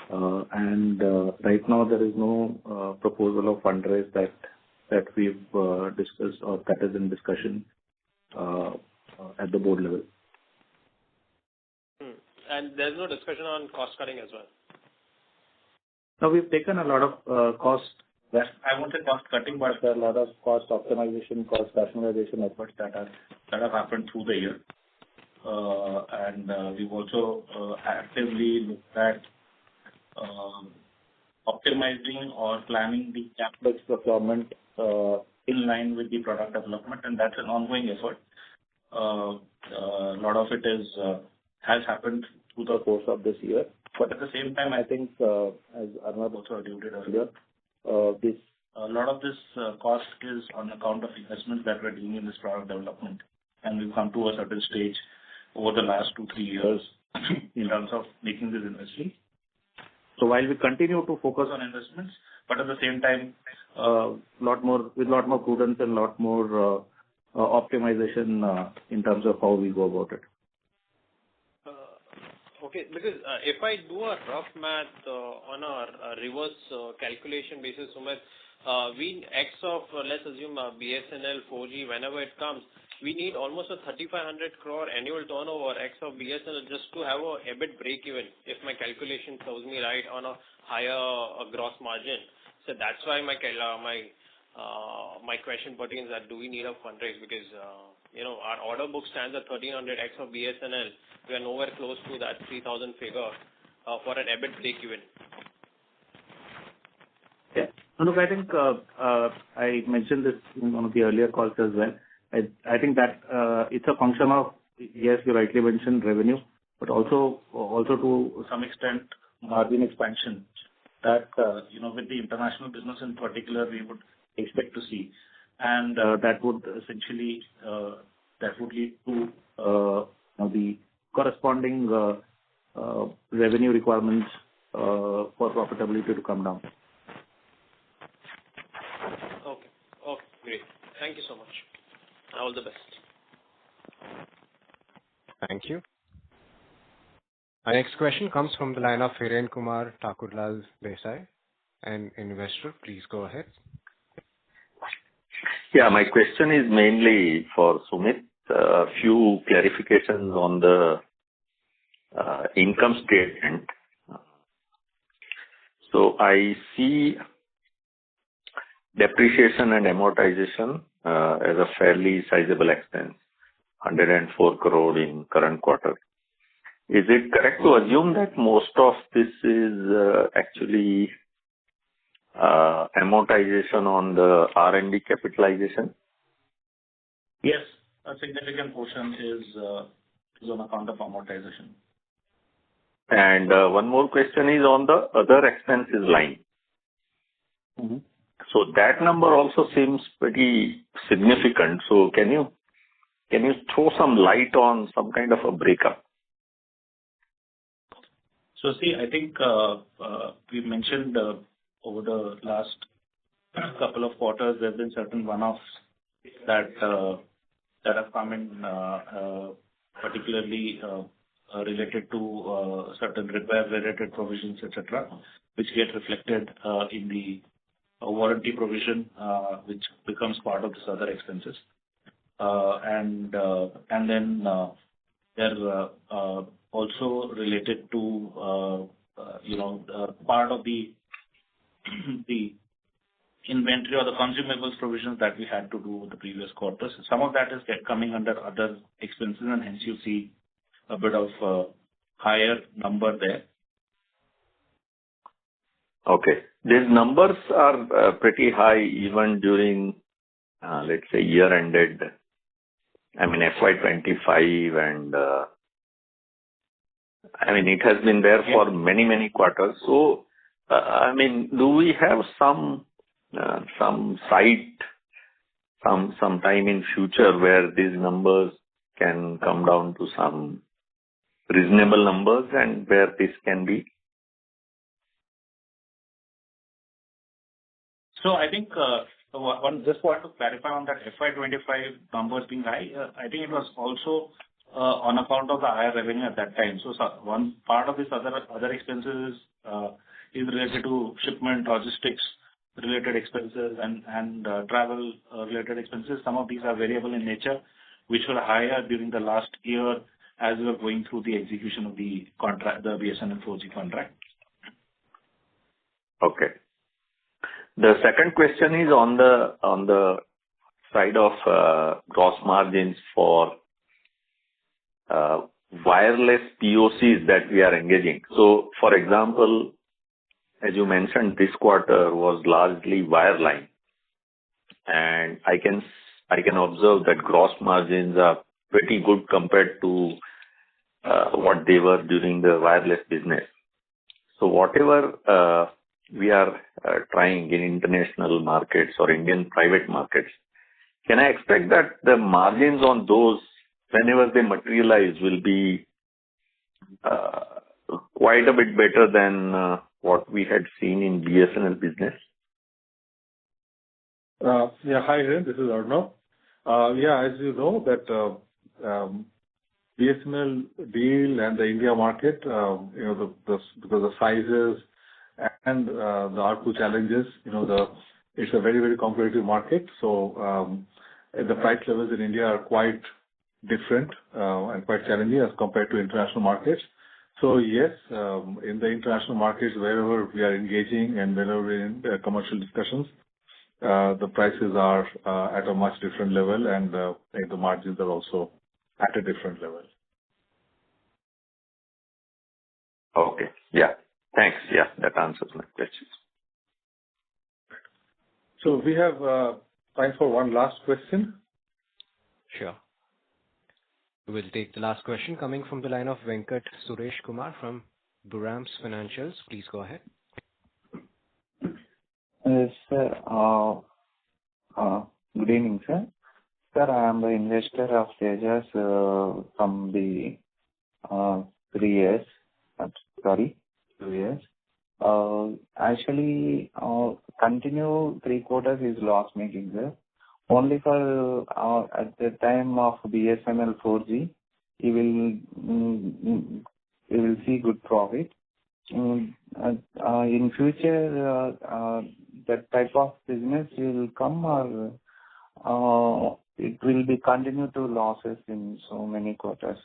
And right now there is no proposal of fundraise that we've discussed or that is in discussion at the board level. And there's no discussion on cost cutting as well? Now, we've taken a lot of cost, I won't say cost cutting, but there are a lot of cost optimization, cost rationalization efforts that have happened through the year. And we've also actively looked at optimizing or planning the capital procurement in line with the product development, and that's an ongoing effort. A lot of it has happened through the course of this year. But at the same time, I think, as Arnab also alluded earlier, a lot of this cost is on account of investments that we're doing in this product development. And we've come to a certain stage over the last 2-3 years in terms of making this investment. So while we continue to focus on investments, but at the same time, with a lot more prudence and a lot more optimization in terms of how we go about it. Okay, because if I do a rough math on a reverse calculation basis, Sumit, we X of, let's assume BSNL 4G, whenever it comes, we need almost a 3,500 crore annual turnover X of BSNL just to have a EBIT break even, if my calculation serves me right, on a higher gross margin. So that's why my question pertains that do we need a fundraise, because our order book stands at 1,300 X of BSNL. We are nowhere close to that 3,000 figure for an EBIT break even. Yeah. Look, I think I mentioned this in one of the earlier calls as well. I think that it's a function of, yes, you rightly mentioned revenue, but also to some extent margin expansion that with the international business in particular we would expect to see, and that would essentially lead to the corresponding revenue requirements for profitability to come down. Okay, great. Thank you so much. All the best. Thank you. Our next question comes from the line of Hiren Kumar Thakurlal Desai, an investor. Please go ahead. Yeah, my question is mainly for Sumit. A few clarifications on the income statement. So I see depreciation and amortization as a fairly sizable expense, 104 crore in current quarter. Is it correct to assume that most of this is actually amortization on the R&D capitalization? Yes, a significant portion is on account of amortization. And one more question is on the other expenses line. Mm-hmm. So that number also seems pretty significant. So can you throw some light on some kind of a breakup? So see, I think we mentioned over the last couple of quarters there have been certain one-offs that have come in, particularly related to certain repair-related provisions, etc., which get reflected in the warranty provision, which becomes part of this other expenses. And then they're also related to part of the inventory or the consumables provisions that we had to do the previous quarters. Some of that is coming under other expenses, and hence you see a bit of higher number there. Okay. These numbers are pretty high even during, let's say, year-ended, I mean, FY'25, and I mean, it has been there for many, many quarters. So, I mean, do we have some sight, some time in future where these numbers can come down to some reasonable numbers and where this can be? So I think just want to clarify on that FY'25 numbers being high. I think it was also on account of the higher revenue at that time. So one part of this other expenses is related to shipment, logistics related expenses and travel related expenses. Some of these are variable in nature, which were higher during the last year as we were going through the execution of the contract, the BSNL 4G contract. Okay. The second question is on the side of gross margins for wireless POCs that we are engaging. So, for example, as you mentioned, this quarter was largely wireline, and I can observe that gross margins are pretty good compared to what they were during the wireless business. So, whatever we are trying in international markets or Indian private markets, can I expect that the margins on those, whenever they materialize, will be quite a bit better than what we had seen in BSNL business? Yeah, hi, Hiren. This is Arnav. Yeah, as you know, that BSNL deal and the India market, because the sizes and the ARPU challenges, it's a very, very competitive market. So the price levels in India are quite different and quite challenging as compared to international markets. So yes, in the international markets, wherever we are engaging and wherever we're in commercial discussions, the prices are at a much different level, and the margins are also at a different level. Okay. Yeah. Thanks. Yeah, that answers my questions. So we have time for one last question. Sure. We'll take the last question coming from the line of Venkat Suresh Kumar from Burams Financials. Please go ahead. Yes, sir. Good evening, sir. Sir, I am the investor of Tejas from the 2 years. Actually, continue 3 quarters is loss making, sir. Only for at the time of BSNL 4G, you will see good profit. In future, that type of business will come, or it will be continue to losses in so many quarters.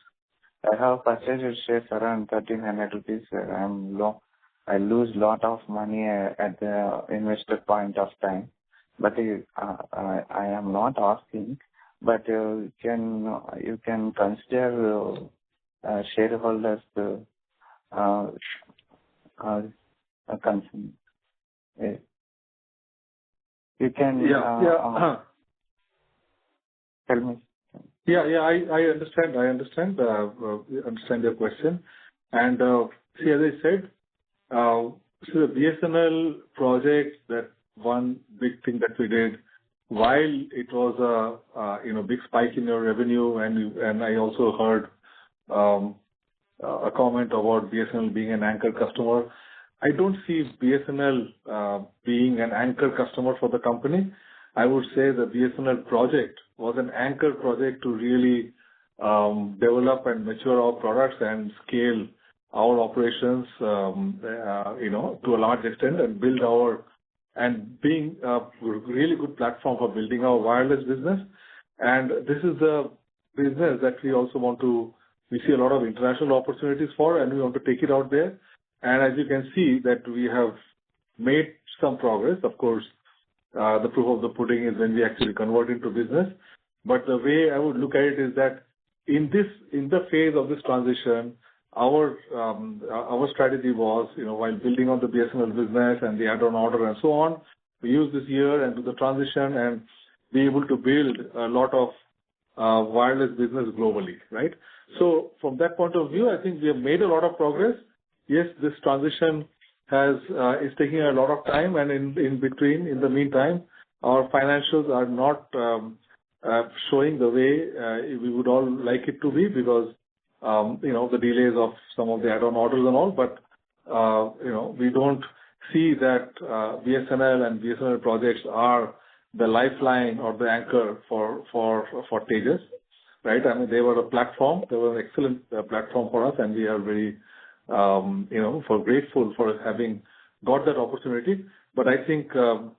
I have purchased shares around 1,300 rupees. I lose lot of money at the investor point of time. But I am not asking, but you can consider shareholders concern. You can tell me. Yeah, I understand. I understand your question. And see, as I said, so the BSNL project, that one big thing that we did, while it was a big spike in your revenue, and I also heard a comment about BSNL being an anchor customer. I don't see BSNL being an anchor customer for the company. I would say the BSNL project was an anchor project to really develop and mature our products and scale our operations, to a large extent and build and being a really good platform for building our wireless business. And this is the business that we see a lot of international opportunities for, and we want to take it out there. And as you can see that we have made some progress. Of course, the proof of the pudding is when we actually convert into business. But the way I would look at it is that in the phase of this transition, our strategy was, while building on the BSNL business and the add-on order and so on, we use this year and do the transition and be able to build a lot of wireless business globally, right? So from that point of view, I think we have made a lot of progress. Yes, this transition is taking a lot of time, and in the meantime, our financials are not showing the way we would all like it to be because the delays of some of the add-on orders and all. But we don't see that BSNL and BSNL projects are the lifeline or the anchor for Tejas, right? I mean, they were a platform. They were an excellent platform for us, and we are very grateful for having got that opportunity. But I think the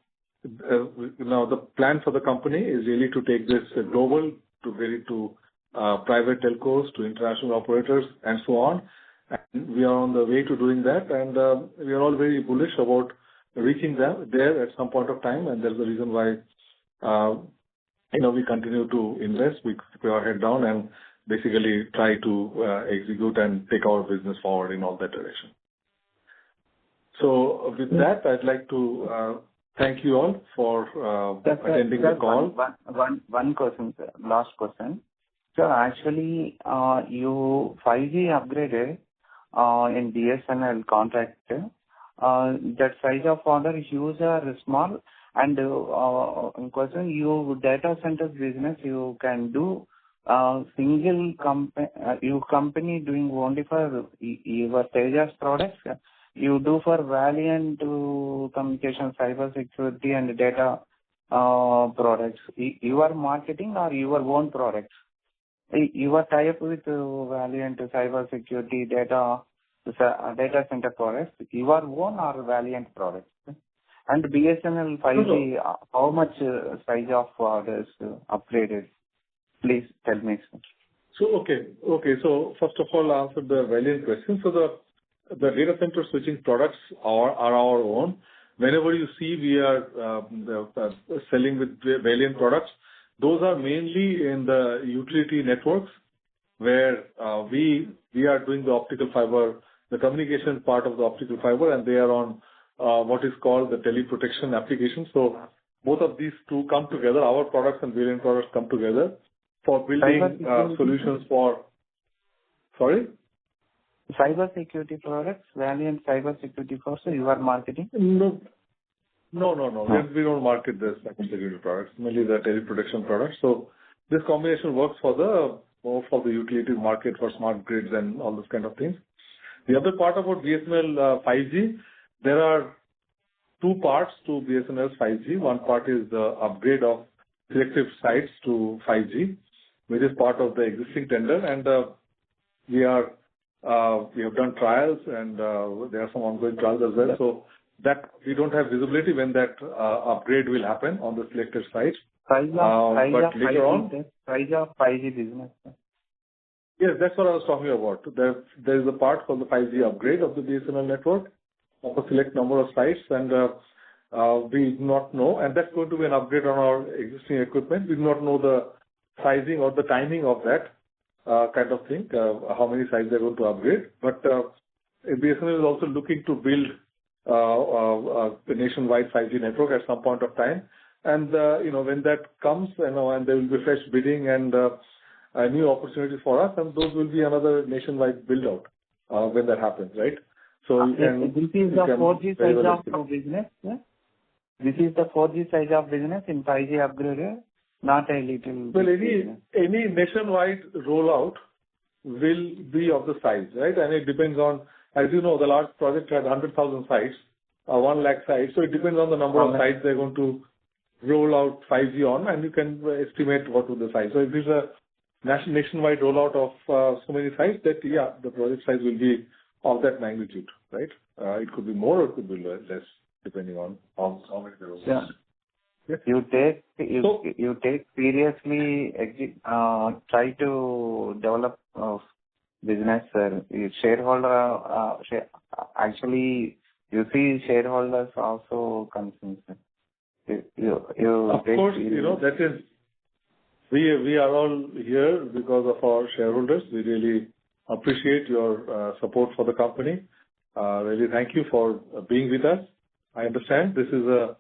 plan for the company is really to take this global, to get it to private telcos, to international operators, and so on. And we are on the way to doing that, and we are all very bullish about reaching there at some point of time, and that's the reason why we continue to invest. We put our head down and basically try to execute and take our business forward in all that direction. So with that, I'd like to thank you all for attending the call. One question, sir. Last question. Sir, actually, you 5G upgraded in BSNL contract. That size of order is huge or small? And in question, you data center business, you can do single company doing only for your Tejas products. You do for Valiant communication, cyber security, and data products. You are marketing or your own products? You are tied up with Valiant cyber security, data center products. Your own or Valiant products? And BSNL 5G, how much size of orders upgraded? Please tell me. So, okay. So first of all, I'll answer the Valiant question. So the data center switching products are our own. Whenever you see we are selling with Valiant products, those are mainly in the utility networks where we are doing the optical fiber, the communication part of the optical fiber, and they are on what is called the teleprotection application. So both of these two come together. Our products and Valiant products come together for building solutions for. Sorry? Cyber security products, Valiant cyber security products, you are marketing? No. We don't market the cyber security products, mainly the teleprotection products. So this combination works more for the utility market, for smart grids and all those kind of things. The other part about BSNL 5G, there are two parts to BSNL's 5G. One part is the upgrade of selective sites to 5G, which is part of the existing tender, and we have done trials, and there are some ongoing trials as well. So that we don't have visibility when that upgrade will happen on the selected sites. But later on, size of 5G business. Yes, that's what I was talking about. There is a part for the 5G upgrade of the BSNL network of a select number of sites, and we do not know, and that's going to be an upgrade on our existing equipment. We do not know the sizing or the timing of that kind of thing, how many sites they're going to upgrade. But BSNL is also looking to build the nationwide 5G network at some point of time. And, when that comes, and there will be fresh bidding and new opportunities for us, and those will be another nationwide build-out when that happens, right? So this is the 4G size of business, yeah? This is the 4G size of business in 5G upgraded, not a little. Well, any nationwide rollout will be of the size, right? And it depends on, as you know, the large project had 100,000 sites, 1 lakh sites. So it depends on the number of sites they're going to roll out 5G on, and you can estimate what would the size. So if it's a nationwide rollout of so many sites that, yeah, the project size will be of that magnitude, right? It could be more or it could be less, depending on how many there are. Yeah. Yes. You take seriously, try to develop business, sir. Actually, you see shareholders also concerned, sir. Of course, that is, we are all here because of our shareholders. We really appreciate your support for the company. Really thank you for being with us. I understand this is a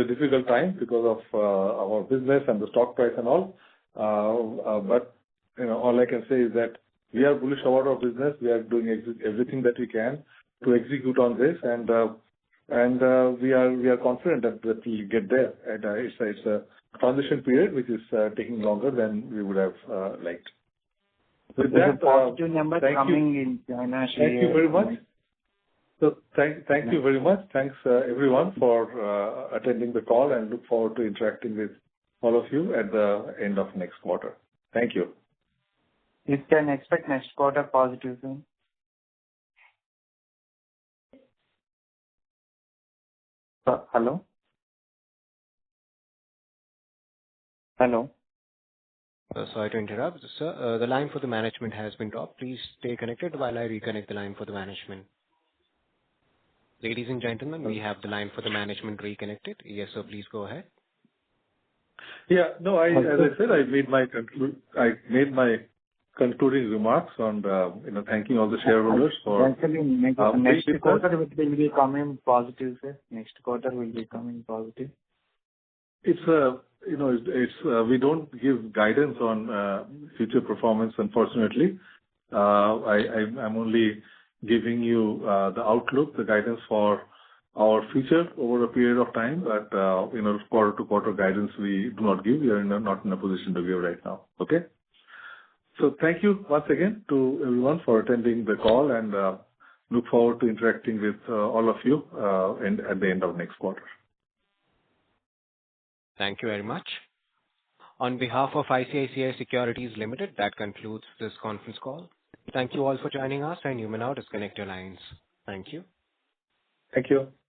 difficult time because of our business and the stock price and all. But all I can say is that we are bullish about our business. We are doing everything that we can to execute on this, and we are confident that we'll get there. And it's a transition period which is taking longer than we would have liked. With that, positive number coming in China. Thank you very much. So thank you very much. Thanks everyone for attending the call, and look forward to interacting with all of you at the end of next quarter. Thank you. You can expect next quarter positive soon. Hello? Hello? Sorry to interrupt, sir. The line for the management has been dropped. Please stay connected while I reconnect the line for the management. Ladies and gentlemen, we have the line for the management reconnected. Yes, sir, please go ahead. Yeah. No, as I said, I made my concluding remarks on thanking all the shareholders for. Actually, next quarter will be coming positive, sir. Next quarter will be coming positive. We don't give guidance on future performance, unfortunately. I'm only giving you the outlook, the guidance for our future over a period of time. But quarter-to-quarter guidance we do not give. We are not in a position to give right now. Okay? So thank you once again to everyone for attending the call, and look forward to interacting with all of you at the end of next quarter. Thank you very much. On behalf of ICICI Securities Limited, that concludes this conference call. Thank you all for joining us, and you may now disconnect your lines. Thank you. Thank you.